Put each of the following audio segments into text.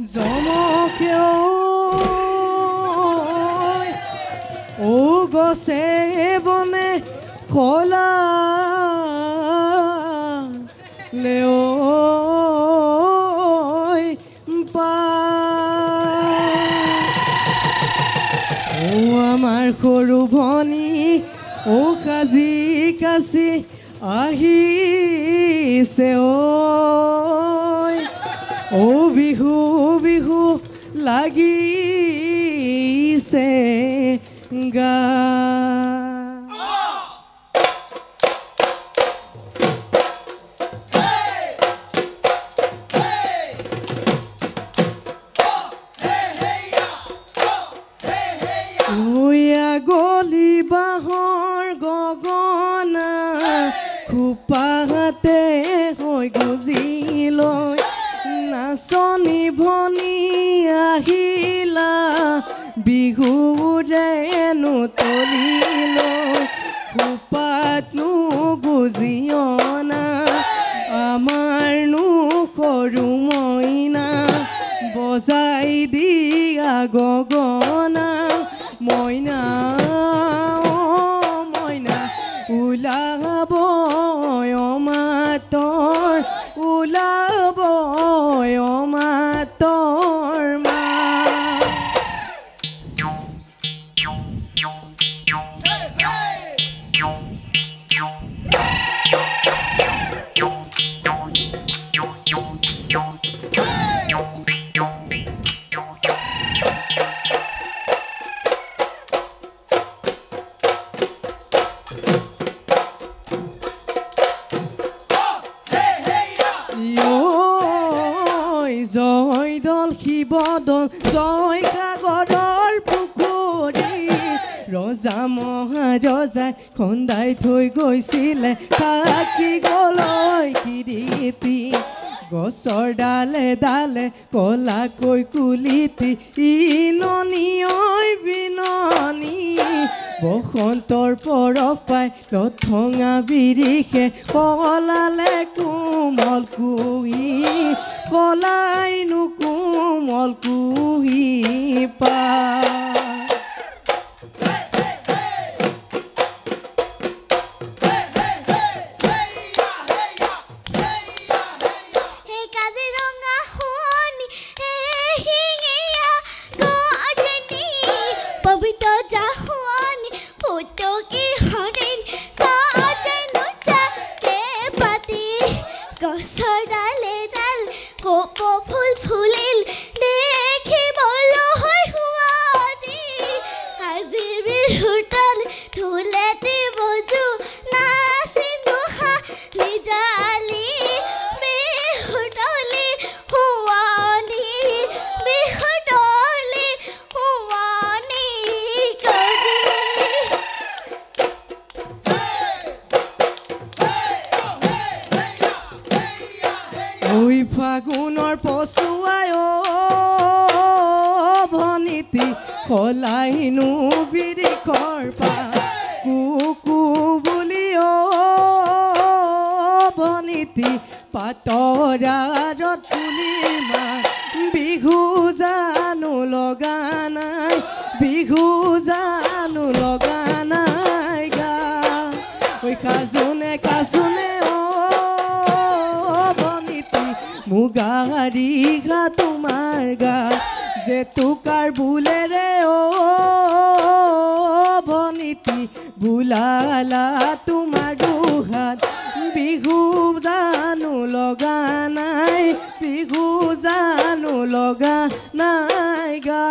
জমকে ও গছে বনে খোলা লেও আমাৰ সৰু ভনী ও কাজি কাছি আহিছে ও বিহু বিহু লাগিছে গা গলি বাহৰ গগনা খোপাতে হৈ গুজি লৈ নাচনি ভনী আহিলা বিহুৰে নতলি লৈ খোপাতনো গুজিয়না আমাৰনো সৰু মইনা বজাই দিয়া গগনা মইনা মইনা ওলাব মাতৰ ওলাব মাতৰ মা জয় দল শিৱদল জয় সাগৰৰ পুখুৰী ৰজা মহাৰজাই খন্দাই থৈ গৈছিলে থাকি গলৈ কিৰীতি গছৰ ডালে ডালে কলাকৈ কুলিতি ইননি ঐ বিননি বসন্তৰ পৰশ পাই লঠঙা বিৰিষে কলালে কোমল কুহি কলাইনো কোমল কুহি পা ফুল ফুলিল দেখিবলৈ হুৱাৰি আজি বিহুতল ঢোলেটি বজো নাচিনো হালি বিহুতলি হুৱানি বিহুতলি হুৱানি কৰি ঐ ফাগুনৰ পচুৱাই ভনীতি খলাইনো বিৰিখৰ পা কুকু বুলি ভনীতি পাতৰাত তুলিৰ মা বিহু জানো লগা নাই বিহু জানো লগা নাই গা ঐ কাজুনে কাজুনে মুগাৰি গা তোমাৰ গা যে তোকাৰ বুলেৰে ভনীতি বুলালা তোমাৰ দুহাত বিহু জানো লগা নাই বিহু জানো লগা নাই গা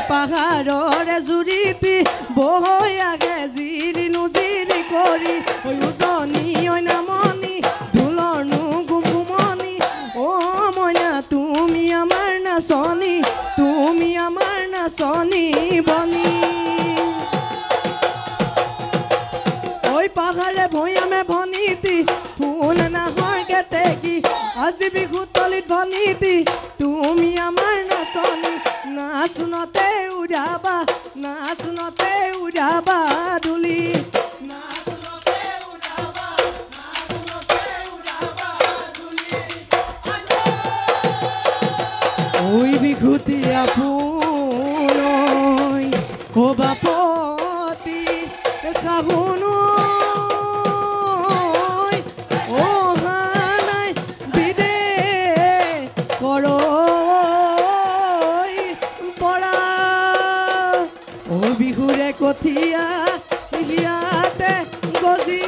পাহাড়রে জুড়িতি বহই আগে জিরি নুজিরি করি ওই উজনি ওই নামনি ধুলর নু গুমগুমনি ও ময়না তুমি আমার নাচনি তুমি আমার নাচনি বনি ওই পাহাড়ে ভৈয়ামে ভনিতি ফুল না হয় গেতে কি আজি বিহু তলিত ভনিতি তুমি আমার নাচনি না শুনতে উড়াবা না শুনতে উড়াবা ধুলি না শুনতে উড়াবা না শুনতে উড়াবা ধুলি ওই বিহুতি আপোন ও বাপতি কাহুনো ও হানাই বিদে করো ও বিহুরে কঠিয়া ইয়াতে গজি